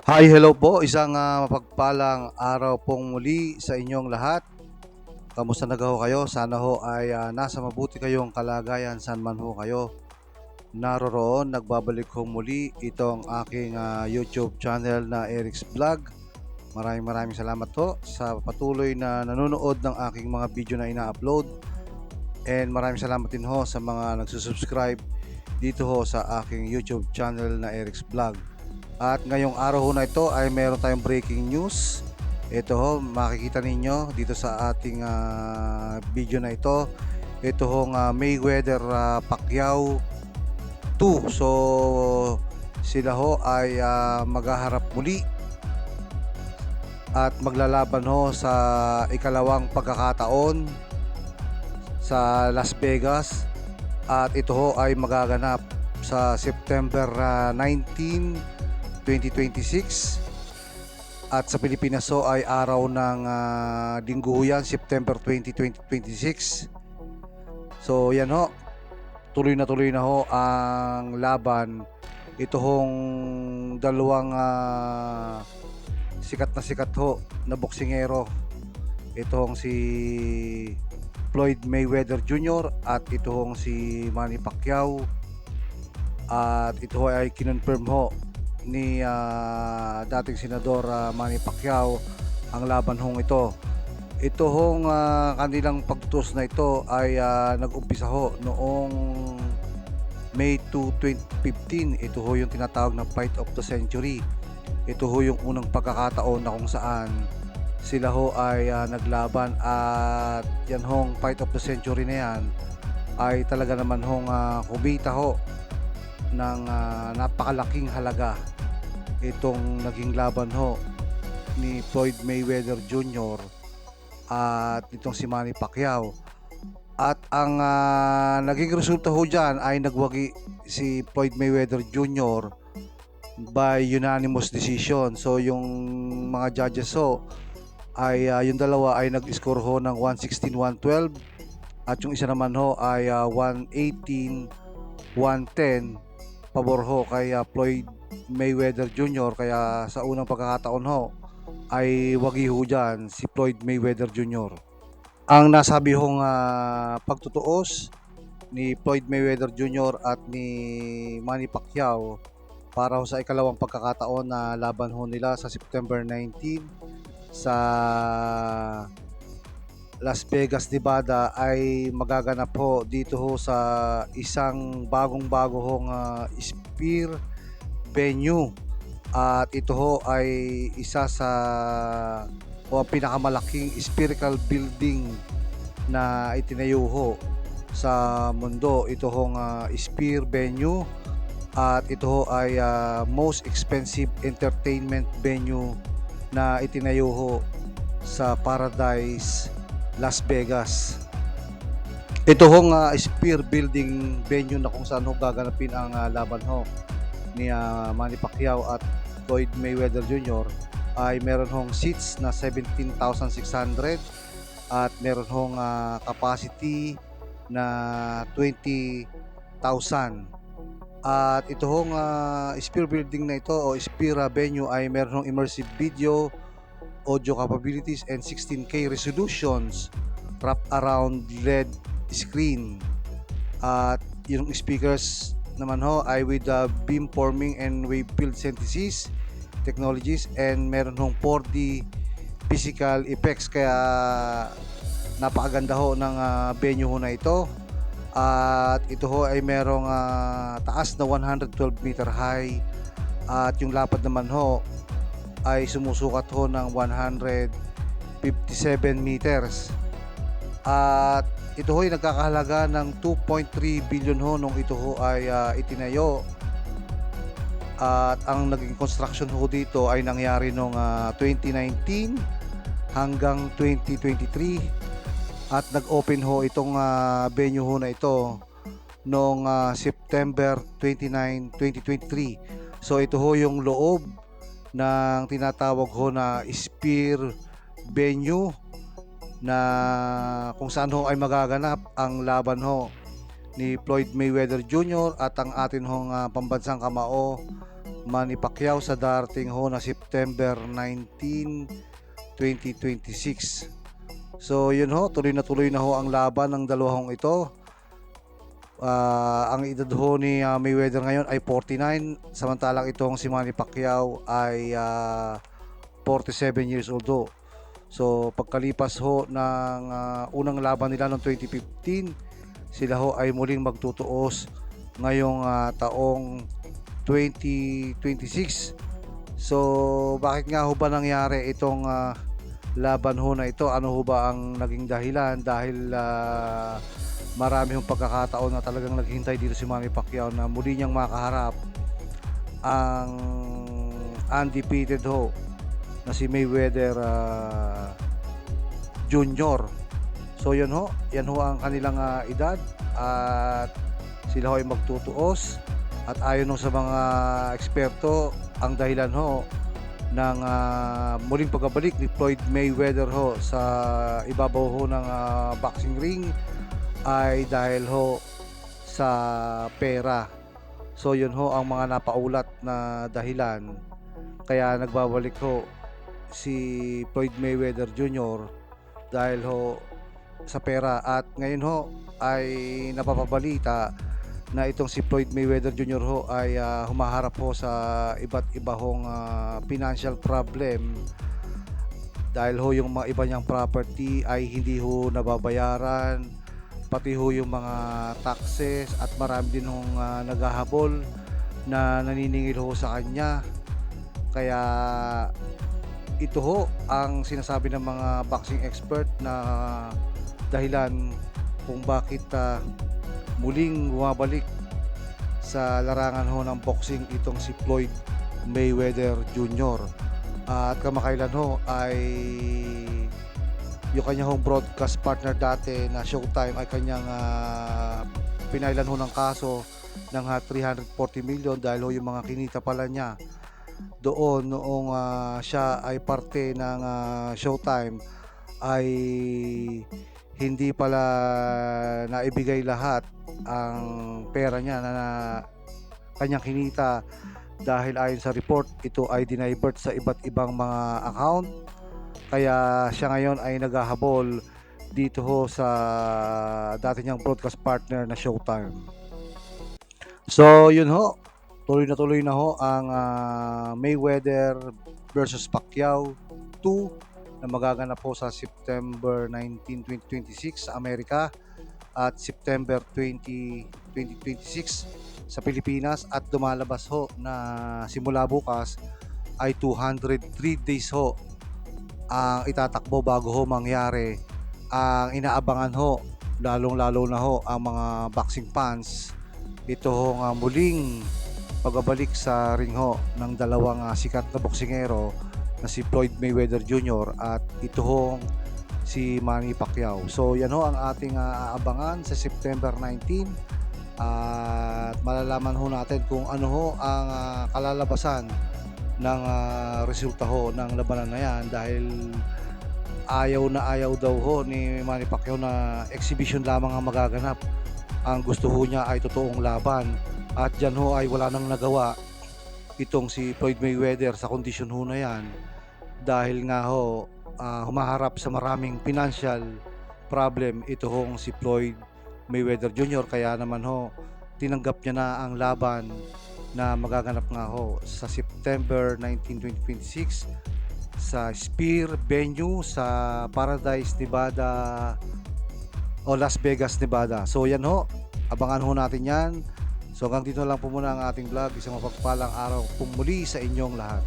Hi, hello po. Isang mapagpalang araw pong muli sa inyong lahat. Kamusta na ho kayo? Sana ho ay nasa mabuti kayong kalagayan saan man ho kayo naroroon. Nagbabalik ho muli itong aking YouTube channel na Eric's Vlog. Maraming salamat ho sa patuloy na nanonood ng aking mga video na ina-upload. And maraming salamat din ho sa mga nagsusubscribe dito ho sa aking YouTube channel na Eric's Vlog. At ngayong araw ho na ito ay meron tayong breaking news. Ito ho, makikita ninyo dito sa ating video na ito. Ito hong Mayweather Pacquiao 2. So sila ho ay maghaharap muli at maglalaban ho sa ikalawang pagkakataon sa Las Vegas. At ito ho ay magaganap sa September 19, 2026. At sa Pilipinas ho ay araw ng linggo yan, September 20, 2026. So yan ho, tuloy na ho ang laban. Ito hong dalawang sikat ho na boksingero. Ito hong si Floyd Mayweather Jr. at ito hong si Manny Pacquiao. At ito ay kinonfirm ho ni dating senador Manny Pacquiao ang laban hong ito. Ito hong kanilang pagtutos na ito ay nag-umpisa ho noong May 2, 2015. Ito ho yung tinatawag na Fight of the Century. Ito ho yung unang pagkakataon na kung saan sila ho ay naglaban, at yan hong Fight of the Century na yan ay talaga naman hong kumita ho ng napakalaking halaga itong naging laban ho ni Floyd Mayweather Jr. at itong si Manny Pacquiao. At ang naging resulta ho dyan ay nagwagi si Floyd Mayweather Jr. by unanimous decision. So yung mga judges ho ay yung dalawa ay nag-score ho ng 116-112 at yung isa naman ho ay 118-110 pabor ho kay Floyd Mayweather Jr. Kaya sa unang pagkakataon ho ay wagi ho dyan si Floyd Mayweather Jr. Ang nasabi hong pagtutuos ni Floyd Mayweather Jr. at ni Manny Pacquiao para ho sa ikalawang pagkakataon na laban ho nila sa September 19 sa Las Vegas, Nevada ay magaganap ho dito ho sa isang bagong-bago hong Sphere venue. At ito ho ay isa sa pinakamalaking spherical building na itinayo ho sa mundo. Ito hong Sphere venue, at ito ho ay most expensive entertainment venue na itinayo ho sa Paradise, Las Vegas. Ito hong Sphere building venue na kung saan ho gaganapin ang laban ho ni Manny Pacquiao at Floyd Mayweather Jr. ay meron hong seats na 17,600 at meron hong capacity na 20,000. At ito hong Sphere building na ito o Sphere venue ay meron hong immersive video, audio capabilities and 16K resolutions wrapped around LED screen. At yung speakers naman ho ay with beamforming and wave field synthesis technologies, and meron hong 4D physical effects. Kaya napakaganda ho ng venue ho na ito. At ito ho ay merong taas na 112 meter high, at yung lapad naman ho ay sumusukat ho ng 157 meters. At ito ho ay nagkakahalaga ng 2.3 billion ho nung ito ho ay itinayo. At ang naging construction ho dito ay nangyari noong 2019 hanggang 2023. At nag-open ho itong venue ho na ito noong September 29, 2023. So ito ho yung loob ng tinatawag ho na Sphere venue na kung saan ho ay magaganap ang laban ho ni Floyd Mayweather Jr. at ang atin hong pambansang kamao Manny Pacquiao sa darating ho na September 19, 2026. So yun ho, tuloy na ho ang laban ng dalawang ito. Ang edad ho ni Mayweather ngayon ay 49, samantalang itong si Manny Pacquiao ay 47 years old ho. So pagkalipas ho ng unang laban nila noong 2015, sila ho ay muling magtutuos ngayong taong 2026. So bakit nga ho ba nangyari itong laban ho na ito? Ano ho ba ang naging dahilan? Dahil marami hong pagkakataon na talagang naghintay dito si Manny Pacquiao na muli niyang makaharap ang undefeated ho na si Mayweather Jr. So yan ho ang kanilang edad at sila ho ay magtutuos, at ayon ho sa mga eksperto, ang dahilan ho ng muling pagbabalik ni Floyd Mayweather ho sa ibabaw ho ng boxing ring ay dahil ho sa pera. So yun ho ang mga napaulat na dahilan kaya nagbabalik ho si Floyd Mayweather Jr. dahil ho sa pera. At ngayon ho ay napapabalita na itong si Floyd Mayweather Jr. ho ay humaharap ho sa iba't iba hong financial problem dahil ho yung mga iba niyang property ay hindi ho nababayaran, pati ho yung mga taxes, at marami din hong naghahabol na naniningil ho sa kanya. Kaya ito ho ang sinasabi ng mga boxing expert na dahilan kung bakit muling bumabalik sa larangan ho ng boxing itong si Floyd Mayweather Jr. At kamakailan ho ay yung kanyang broadcast partner dati na Showtime ay kanyang pinailan ho ng kaso ng 340 million dahil ho yung mga kinita pala niya doon noong siya ay parte ng Showtime ay hindi pala naibigay lahat ang pera niya na kanyang kinita dahil ayon sa report ito ay dinivert sa iba't ibang mga account. Kaya siya ngayon ay naghahabol dito ho sa dati niyang broadcast partner na Showtime. So yun ho, tuloy na ho ang Mayweather versus Pacquiao 2 na magaganap po sa September 19, 2026 sa Amerika at September 20, 2026 sa Pilipinas, at lumalabas ho na simula bukas ay 203 days ho ang itatakbo bago ho mangyari ang inaabangan ho, lalong-lalo na ho ang mga boxing fans. Ito ho nga muling pagbabalik sa ring ho ng dalawang sikat na boksingero na si Floyd Mayweather Jr. at ito ho si Manny Pacquiao. So yan ho ang ating aabangan sa September 19 at malalaman ho natin kung ano ho ang kalalabasan ng resulta ho ng labanan na yan, dahil ayaw daw ho ni Manny Pacquiao na exhibition lamang ang magaganap. Ang gusto ho niya ay totoong laban, at dyan ho ay wala nang nagawa itong si Floyd Mayweather sa kondisyon ho na yan dahil nga ho humaharap sa maraming financial problem ito hong si Floyd Mayweather Jr. Kaya naman ho tinanggap niya na ang laban na magaganap nga ho sa September 19, 2026 sa Sphere venue sa Paradise, Nevada o Las Vegas, Nevada. So yan ho, abangan ho natin yan. So hanggang dito lang po muna ang ating vlog. Isang mapagpalang araw po muli sa inyong lahat.